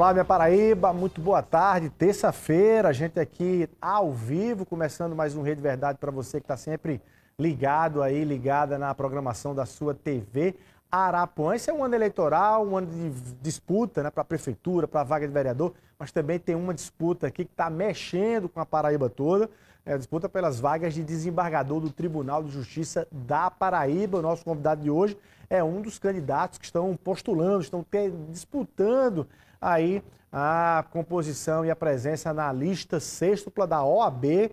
Olá, minha Paraíba, muito boa tarde. Terça-feira, a gente aqui ao vivo, começando mais um Rede Verdade para você que está sempre ligado aí, ligada na programação da sua TV Arapuã. Esse é um ano eleitoral, um ano de disputa, né, para a prefeitura, para a vaga de vereador, mas também tem uma disputa aqui que está mexendo com a Paraíba toda, a disputa pelas vagas de desembargador do Tribunal de Justiça da Paraíba. O nosso convidado de hoje é um dos candidatos que estão postulando, estão disputando aí a composição e a presença na lista sextupla da OAB,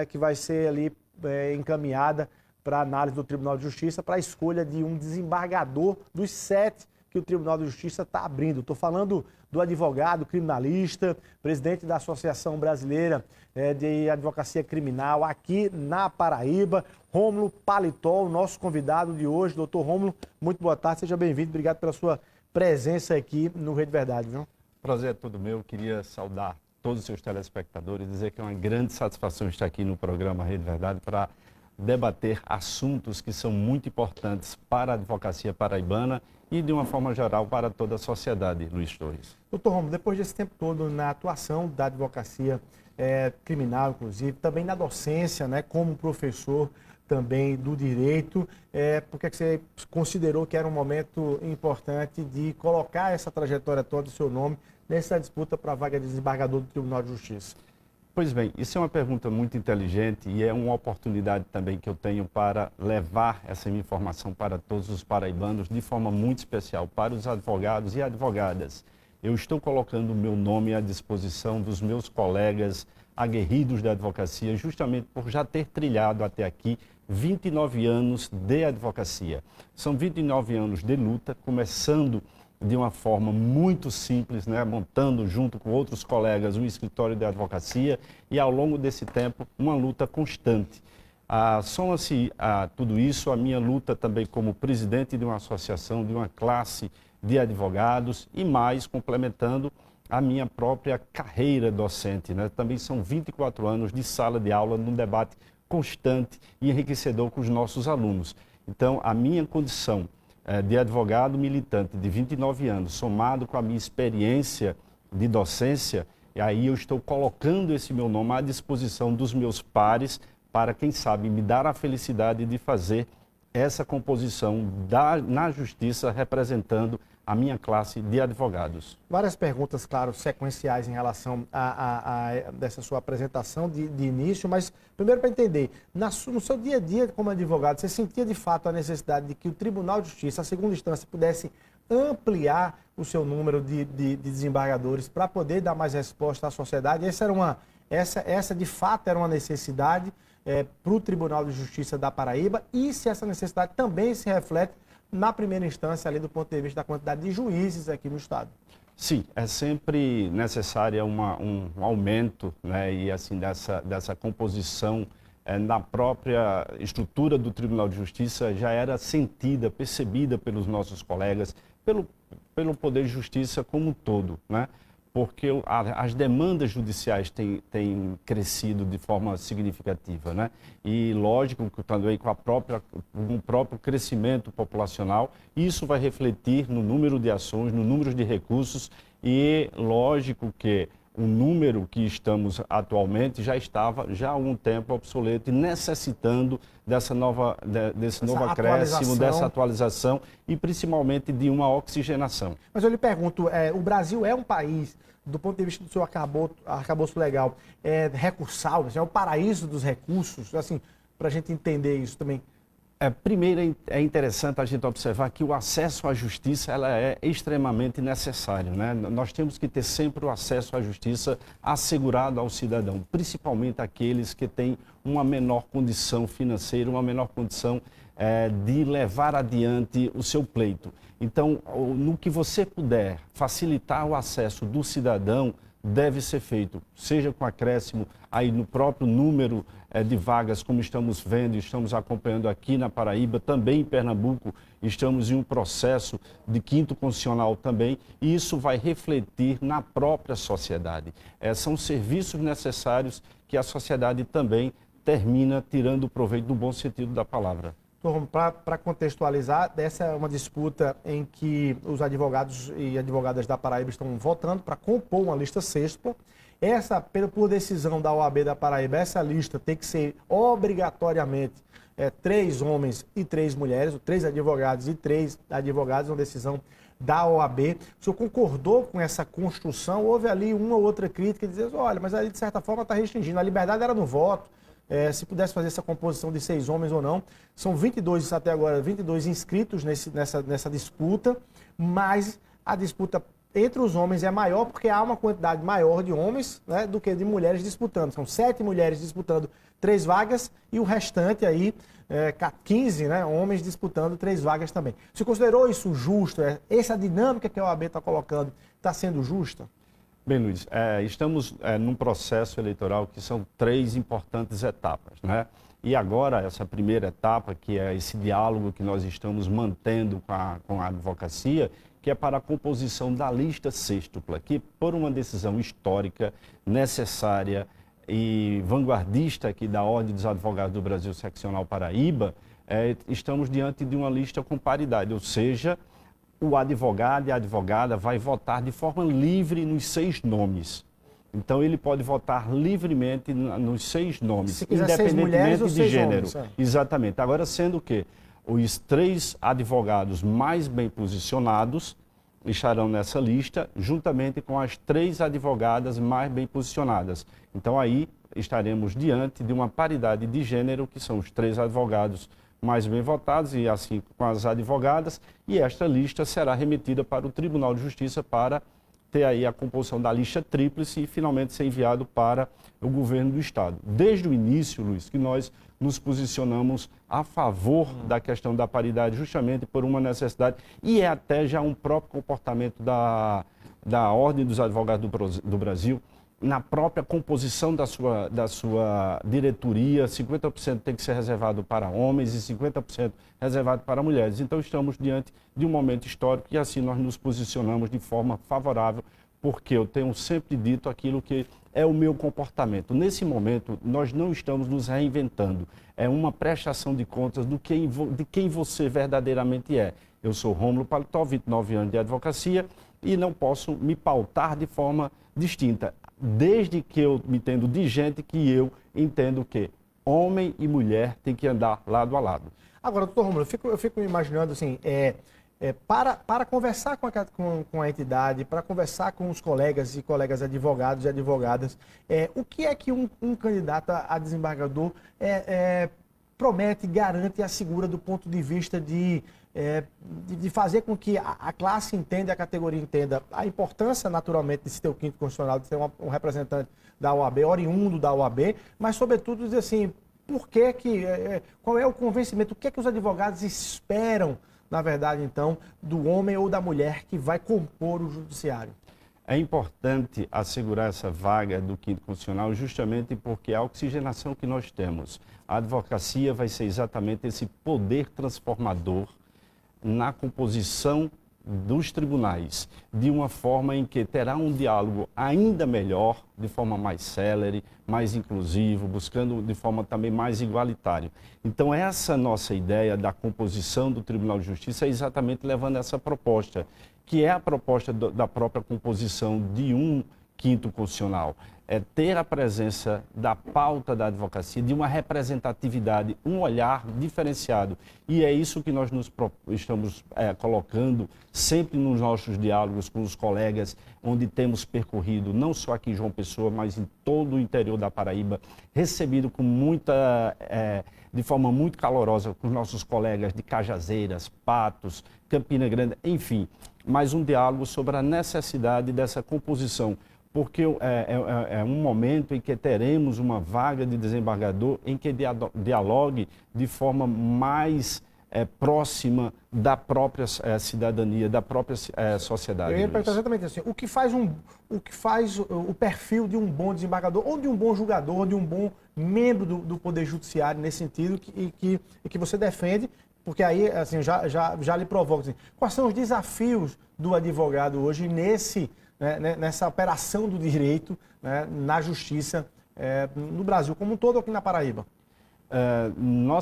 que vai ser ali encaminhada para análise do Tribunal de Justiça, para a escolha de um desembargador dos 7 que o Tribunal de Justiça está abrindo. Estou falando do advogado criminalista, presidente da Associação Brasileira de Advocacia Criminal aqui na Paraíba, Rômulo Paletó, o nosso convidado de hoje. Doutor Rômulo, muito boa tarde, seja bem-vindo, obrigado pela sua presença aqui no Rede Verdade, viu? Prazer é todo meu. Queria saudar todos os seus telespectadores, dizer que é uma grande satisfação estar aqui no programa Rede Verdade para debater assuntos que são muito importantes para a advocacia paraibana e, de uma forma geral, para toda a sociedade, Luiz Torres. Doutor Rômulo, depois desse tempo todo na atuação da advocacia criminal, inclusive, também na docência, né, como professor também do direito, por que você considerou que era um momento importante de colocar essa trajetória toda do seu nome nessa disputa para a vaga de desembargador do Tribunal de Justiça? Pois bem, isso é uma pergunta muito inteligente e é uma oportunidade também que eu tenho para levar essa informação para todos os paraibanos, de forma muito especial para os advogados e advogadas. Eu estou colocando o meu nome à disposição dos meus colegas aguerridos da advocacia, justamente por já ter trilhado até aqui 29 anos de advocacia. São 29 anos de luta, começando de uma forma muito simples, né, montando junto com outros colegas um escritório de advocacia e, ao longo desse tempo, uma luta constante. Soma-se a tudo isso a minha luta também como presidente de uma associação, de uma classe de advogados e mais complementando a minha própria carreira docente, né? Também são 24 anos de sala de aula num debate constante e enriquecedor com os nossos alunos. Então, a minha condição de advogado militante de 29 anos, somado com a minha experiência de docência, e aí eu estou colocando esse meu nome à disposição dos meus pares para, quem sabe, me dar a felicidade de fazer essa composição na justiça representando a minha classe de advogados. Várias perguntas, claro, sequenciais em relação a dessa sua apresentação de início, mas primeiro para entender, no seu dia a dia como advogado, você sentia de fato a necessidade de que o Tribunal de Justiça, a segunda instância, pudesse ampliar o seu número de desembargadores para poder dar mais resposta à sociedade? Essa de fato era uma necessidade para o Tribunal de Justiça da Paraíba, e se essa necessidade também se reflete na primeira instância, ali do ponto de vista da quantidade de juízes aqui no Estado? Sim, é sempre necessário um aumento, né, e assim, dessa composição na própria estrutura do Tribunal de Justiça já era sentida, percebida pelos nossos colegas, pelo Poder de Justiça como um todo, né? Porque as demandas judiciais têm crescido de forma significativa, né? E lógico que também com o próprio crescimento populacional, isso vai refletir no número de ações, no número de recursos, e lógico que o número que estamos atualmente já estava há algum tempo obsoleto e necessitando desse novo acréscimo, dessa atualização e principalmente de uma oxigenação. Mas eu lhe pergunto, o Brasil é um país, do ponto de vista do seu arcabouço legal, recursal, é o paraíso dos recursos, assim, para a gente entender isso também. Primeiro, é interessante a gente observar que o acesso à justiça ela é extremamente necessário, né? Nós temos que ter sempre o acesso à justiça assegurado ao cidadão, principalmente aqueles que têm uma menor condição financeira, uma menor condição de levar adiante o seu pleito. Então, no que você puder facilitar o acesso do cidadão, deve ser feito, seja com acréscimo aí no próprio número de vagas, como estamos vendo, estamos acompanhando aqui na Paraíba, também em Pernambuco, estamos em um processo de quinto constitucional também, e isso vai refletir na própria sociedade. São serviços necessários que a sociedade também termina tirando proveito no bom sentido da palavra. para contextualizar, essa é uma disputa em que os advogados e advogadas da Paraíba estão votando para compor uma lista sexta. Por decisão da OAB da Paraíba, essa lista tem que ser obrigatoriamente 3 homens e 3 mulheres, 3 advogados e 3 advogadas, uma decisão da OAB. O senhor concordou com essa construção? Houve ali uma ou outra crítica, dizendo, olha, mas ali de certa forma está restringindo. A liberdade era no voto, se pudesse fazer essa composição de 6 homens ou não. São 22, até agora, 22 inscritos nessa disputa, mas a disputa entre os homens é maior porque há uma quantidade maior de homens, né, do que de mulheres disputando. São 7 mulheres disputando 3 vagas e o restante aí, 15, né, homens disputando 3 vagas também. Você considerou isso justo? Essa dinâmica que a OAB está colocando está sendo justa? Bem, Luiz, estamos num processo eleitoral que são 3 importantes etapas, né? E agora, essa primeira etapa, que é esse diálogo que nós estamos mantendo com a advocacia, que é para a composição da lista sextupla, que por uma decisão histórica, necessária e vanguardista aqui da Ordem dos Advogados do Brasil Seccional Paraíba, estamos diante de uma lista com paridade, ou seja, o advogado e a advogada vai votar de forma livre nos 6 nomes. Então, ele pode votar livremente nos 6 nomes, se quiser, independentemente de 6 gênero. Homens, Exatamente. Agora, sendo que os 3 advogados mais bem posicionados estarão nessa lista, juntamente com as 3 advogadas mais bem posicionadas. Então, aí estaremos diante de uma paridade de gênero, que são os 3 advogados mais bem votados, e assim com as advogadas, e esta lista será remetida para o Tribunal de Justiça para ter aí a composição da lista tríplice e finalmente ser enviado para o governo do Estado. Desde o início, Luiz, que nós nos posicionamos a favor da questão da paridade, justamente por uma necessidade, e é até já um próprio comportamento da Ordem dos Advogados do Brasil, na própria composição da sua diretoria, 50% tem que ser reservado para homens e 50% reservado para mulheres. Então, estamos diante de um momento histórico e assim nós nos posicionamos de forma favorável, porque eu tenho sempre dito aquilo que é o meu comportamento. Nesse momento, nós não estamos nos reinventando. É uma prestação de contas de quem você verdadeiramente é. Eu sou Rômulo Paletó, 29 anos de advocacia e não posso me pautar de forma distinta. Desde que eu me entendo de gente que eu entendo que homem e mulher têm que andar lado a lado. Agora, doutor Rômulo, eu fico imaginando assim, para conversar com a entidade, para conversar com os colegas e colegas advogados e advogadas, o que é que um candidato a desembargador promete, garante e assegura do ponto de vista de fazer com que a classe entenda, a categoria entenda a importância, naturalmente, de se ter o quinto constitucional, de ser um representante da OAB, oriundo da OAB, mas, sobretudo, dizer assim, qual é o convencimento, o que é que os advogados esperam, na verdade, então, do homem ou da mulher que vai compor o judiciário? É importante assegurar essa vaga do quinto constitucional justamente porque a oxigenação que nós temos, a advocacia vai ser exatamente esse poder transformador na composição dos tribunais, de uma forma em que terá um diálogo ainda melhor, de forma mais célere, mais inclusivo, buscando de forma também mais igualitária. Então, essa nossa ideia da composição do Tribunal de Justiça é exatamente levando essa proposta, que é a proposta da própria composição de um quinto constitucional. É ter a presença da pauta da advocacia, de uma representatividade, um olhar diferenciado. E é isso que nós estamos colocando sempre nos nossos diálogos com os colegas, onde temos percorrido, não só aqui em João Pessoa, mas em todo o interior da Paraíba, recebido de forma muito calorosa com os nossos colegas de Cajazeiras, Patos, Campina Grande, enfim, mais um diálogo sobre a necessidade dessa composição, porque é um momento em que teremos uma vaga de desembargador em que dialogue de forma mais próxima da própria cidadania, da própria sociedade. Eu ia perguntar exatamente assim, o que faz o perfil de um bom desembargador, ou de um bom julgador, ou de um bom membro do Poder Judiciário, nesse sentido, que você defende, porque aí assim, já lhe provoca. Assim, quais são os desafios do advogado hoje nessa operação do direito, né, na justiça, no Brasil como um todo, aqui na Paraíba?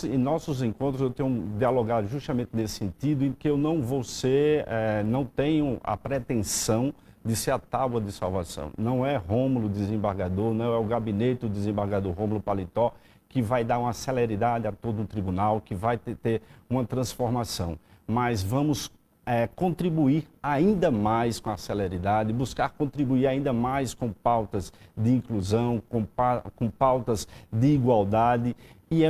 Em nossos encontros eu tenho dialogado justamente nesse sentido, em que eu não vou ser, não tenho a pretensão de ser a tábua de salvação. Não é Rômulo desembargador, não é o gabinete do desembargador Rômulo Paletó que vai dar uma celeridade a todo um tribunal, que vai ter uma transformação. Mas vamos contribuir ainda mais com a celeridade, buscar contribuir ainda mais com pautas de inclusão, com pautas de igualdade. E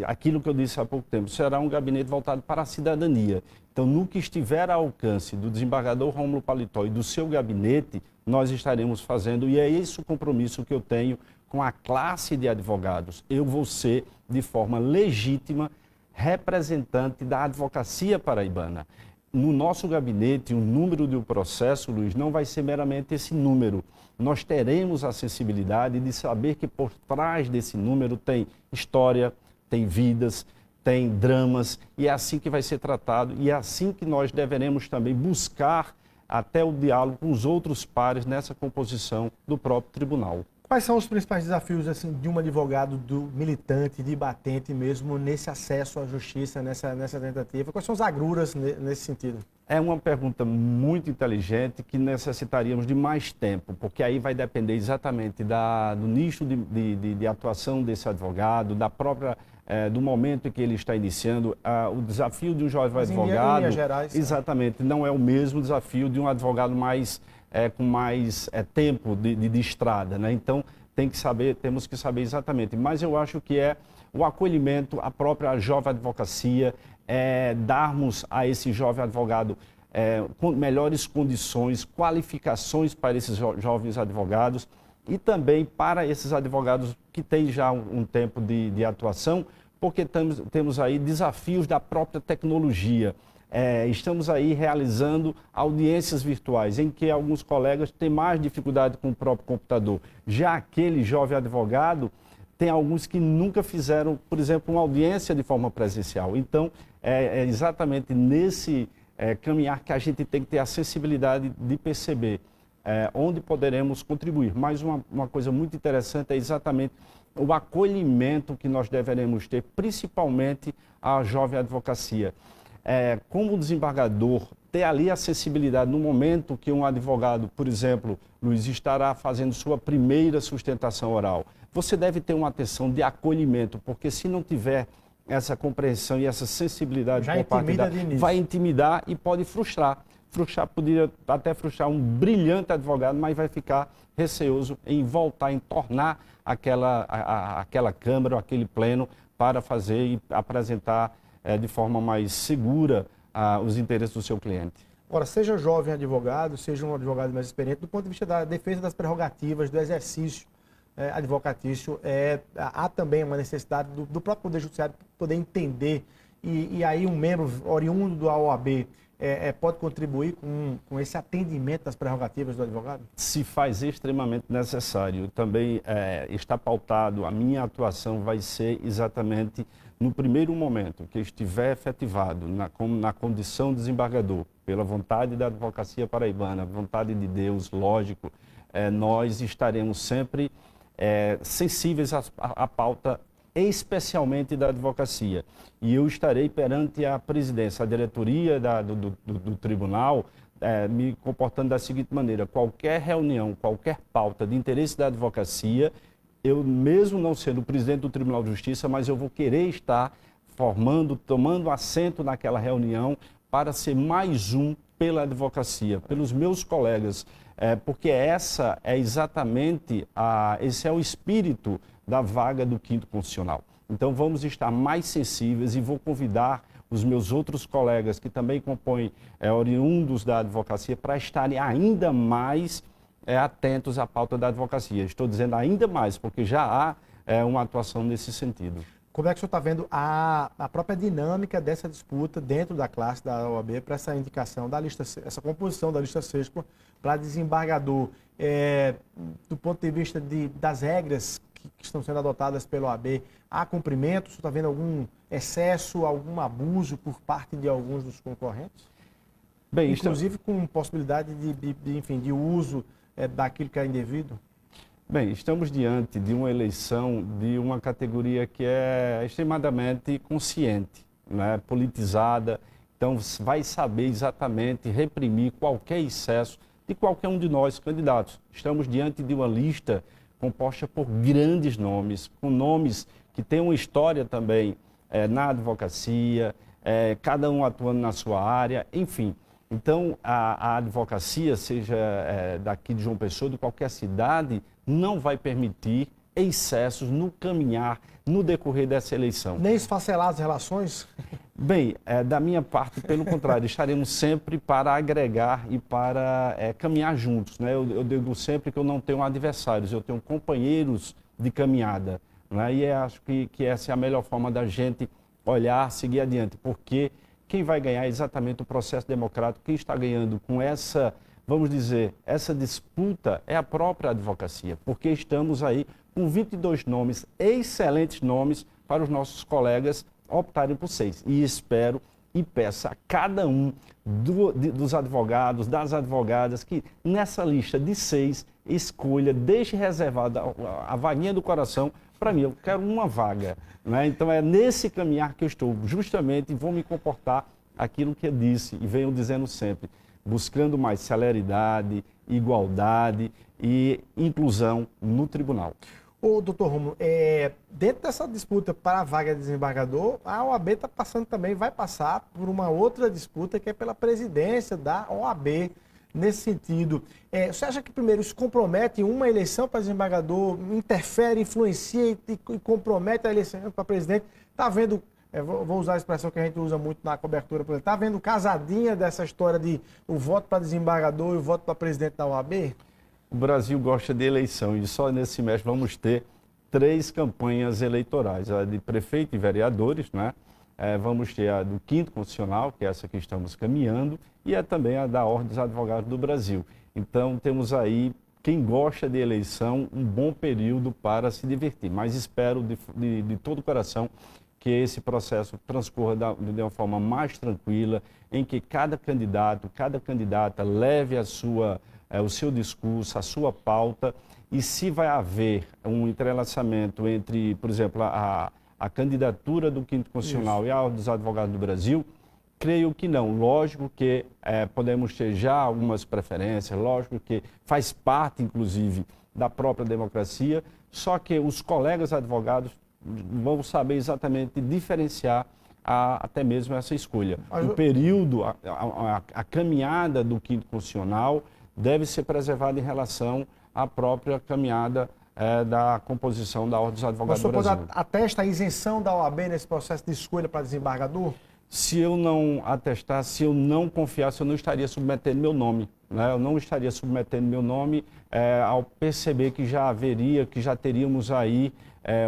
aquilo que eu disse há pouco tempo, será um gabinete voltado para a cidadania. Então, no que estiver ao alcance do desembargador Rômulo Paletó e do seu gabinete, nós estaremos fazendo, e é esse o compromisso que eu tenho com a classe de advogados. Eu vou ser, de forma legítima, representante da advocacia paraibana. No nosso gabinete, o número do processo, Luiz, não vai ser meramente esse número. Nós teremos a sensibilidade de saber que por trás desse número tem história, tem vidas, tem dramas, e é assim que vai ser tratado, e é assim que nós deveremos também buscar até o diálogo com os outros pares nessa composição do próprio tribunal. Quais são os principais desafios assim, de um advogado, do militante, de batente mesmo, nesse acesso à justiça, nessa tentativa? Quais são as agruras nesse sentido? É uma pergunta muito inteligente que necessitaríamos de mais tempo, porque aí vai depender exatamente do nicho de atuação desse advogado, da própria, do momento em que ele está iniciando. O desafio de um jovem advogado, em linhas gerais, exatamente, não é o mesmo desafio de um advogado com mais tempo de estrada, né? Então temos que saber exatamente. Mas eu acho que é o acolhimento, a própria jovem advocacia, darmos a esse jovem advogado melhores condições, qualificações para esses jovens advogados e também para esses advogados que têm já um tempo de atuação, porque temos aí desafios da própria tecnologia. Estamos aí realizando audiências virtuais, em que alguns colegas têm mais dificuldade com o próprio computador. Já aquele jovem advogado, tem alguns que nunca fizeram, por exemplo, uma audiência de forma presencial. Então, é exatamente nesse caminhar que a gente tem que ter a sensibilidade de perceber onde poderemos contribuir. Mas uma coisa muito interessante é exatamente o acolhimento que nós deveremos ter, principalmente à jovem advocacia. Como desembargador, ter ali a sensibilidade no momento que um advogado, por exemplo, Luiz, estará fazendo sua primeira sustentação oral. Você deve ter uma atenção de acolhimento, porque se não tiver essa compreensão e essa sensibilidade por parte vai intimidar e pode frustrar. Poderia até frustrar um brilhante advogado, mas vai ficar receoso em voltar, em tornar aquela Câmara, aquele pleno, para fazer e apresentar de forma mais segura os interesses do seu cliente. Ora, seja jovem advogado, seja um advogado mais experiente, do ponto de vista da defesa das prerrogativas, do exercício advocatício, há também uma necessidade do próprio Poder Judiciário poder entender, e aí um membro oriundo da OAB pode contribuir com esse atendimento das prerrogativas do advogado? Se faz extremamente necessário. Também está pautado, a minha atuação vai ser exatamente no primeiro momento que estiver efetivado na condição de desembargador, pela vontade da advocacia paraibana, vontade de Deus, lógico, nós estaremos sempre sensíveis à pauta, especialmente da advocacia. E eu estarei perante a presidência, a diretoria do tribunal, me comportando da seguinte maneira: qualquer reunião, qualquer pauta de interesse da advocacia, eu mesmo não sendo o presidente do Tribunal de Justiça, mas eu vou querer estar tomando assento naquela reunião para ser mais um pela advocacia, pelos meus colegas, porque esse é o espírito da vaga do 5º Constitucional. Então vamos estar mais sensíveis e vou convidar os meus outros colegas que também compõem oriundos da advocacia para estarem ainda mais atentos à pauta da advocacia. Estou dizendo ainda mais, porque já há uma atuação nesse sentido. Como é que o senhor está vendo a própria dinâmica dessa disputa dentro da classe da OAB para essa indicação da lista, essa composição da lista 6 para desembargador, do ponto de vista das regras que estão sendo adotadas pela OAB, há cumprimento? O senhor está vendo algum excesso, algum abuso por parte de alguns dos concorrentes? Bem, inclusive com possibilidade de uso daquilo que é indevido? Bem, estamos diante de uma eleição de uma categoria que é extremadamente consciente, né, politizada, então vai saber exatamente reprimir qualquer excesso de qualquer um de nós candidatos. Estamos diante de uma lista composta por grandes nomes, com nomes que têm uma história também na advocacia, cada um atuando na sua área, enfim. Então, a advocacia, seja daqui de João Pessoa, de qualquer cidade, não vai permitir excessos no caminhar, no decorrer dessa eleição. Nem esfacelar as relações? Bem, da minha parte, pelo contrário, estaremos sempre para agregar e para caminhar juntos, né? Eu digo sempre que eu não tenho adversários, eu tenho companheiros de caminhada, né? E acho que essa é a melhor forma da gente olhar, seguir adiante, porque quem vai ganhar é exatamente o processo democrático, quem está ganhando com essa, vamos dizer, essa disputa é a própria advocacia, porque estamos aí com 22 nomes, excelentes nomes para os nossos colegas optarem por 6. E espero e peço a cada um dos advogados, das advogadas, que nessa lista de 6 escolha, deixe reservada a vaguinha do coração para mim. Eu quero uma vaga, né? Então é nesse caminhar que eu estou, justamente, e vou me comportar aquilo que eu disse e venho dizendo sempre, buscando mais celeridade, igualdade e inclusão no tribunal. Ô, doutor Rômulo, dentro dessa disputa para a vaga de desembargador, a OAB está passando também, vai passar por uma outra disputa que é pela presidência da OAB. Nesse sentido, você acha que primeiro isso compromete uma eleição para desembargador, interfere, influencia e compromete a eleição para presidente? Está vendo, vou usar a expressão que a gente usa muito na cobertura, está vendo casadinha dessa história de o voto para desembargador e o voto para presidente da OAB? O Brasil gosta de eleição e só nesse semestre vamos ter 3 campanhas eleitorais, a de prefeito e vereadores, né? Vamos ter a do 5º Constitucional, que é essa que estamos caminhando, e também a da Ordem dos Advogados do Brasil. Então temos aí, quem gosta de eleição, um bom período para se divertir, mas espero de todo o coração que esse processo transcorra de uma forma mais tranquila, em que cada candidato, cada candidata leve o seu discurso, a sua pauta, e se vai haver um entrelaçamento entre, por exemplo, a candidatura do 5º Constitucional e a Ordem dos Advogados do Brasil, creio que não. Lógico que podemos ter já algumas preferências, lógico que faz parte, inclusive, da própria democracia, só que os colegas advogados vão saber exatamente diferenciar até mesmo essa escolha. O período, a caminhada do 5º Constitucional deve ser preservada em relação à própria caminhada da composição da Ordem dos Advogados do Brasil. Mas o senhor atesta a isenção da OAB nesse processo de escolha para desembargador? Se eu não atestasse, se eu não confiasse, eu não estaria submetendo meu nome, né? Eu não estaria submetendo meu nome ao perceber que já haveria, que já teríamos aí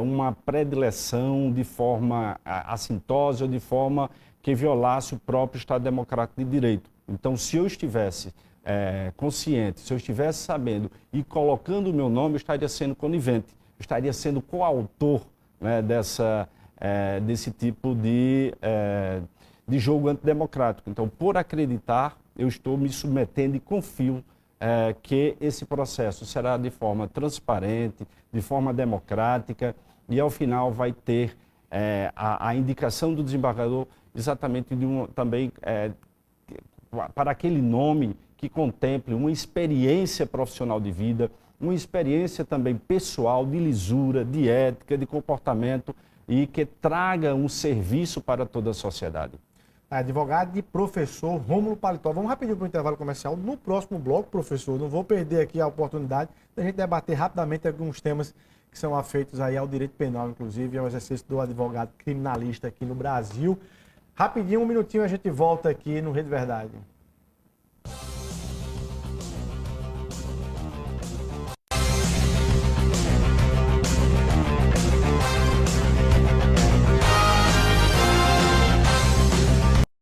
uma predileção de forma assintosa, de forma que violasse o próprio Estado Democrático de Direito. Então, se eu estivesse consciente, se eu estivesse sabendo e colocando o meu nome, eu estaria sendo conivente, eu estaria sendo coautor, né, desse tipo de jogo antidemocrático. Então, por acreditar, eu estou me submetendo e confio que esse processo será de forma transparente, de forma democrática e, ao final, vai ter a indicação do desembargador exatamente também para aquele nome que contemple uma experiência profissional de vida, uma experiência também pessoal, de lisura, de ética, de comportamento e que traga um serviço para toda a sociedade. Advogado e professor Rômulo Paletó. Vamos rapidinho para o intervalo comercial. No próximo bloco, professor, não vou perder aqui a oportunidade da gente debater rapidamente alguns temas que são afeitos aí ao direito penal, inclusive ao exercício do advogado criminalista aqui no Brasil. Rapidinho, um minutinho, a gente volta aqui no Rede Verdade.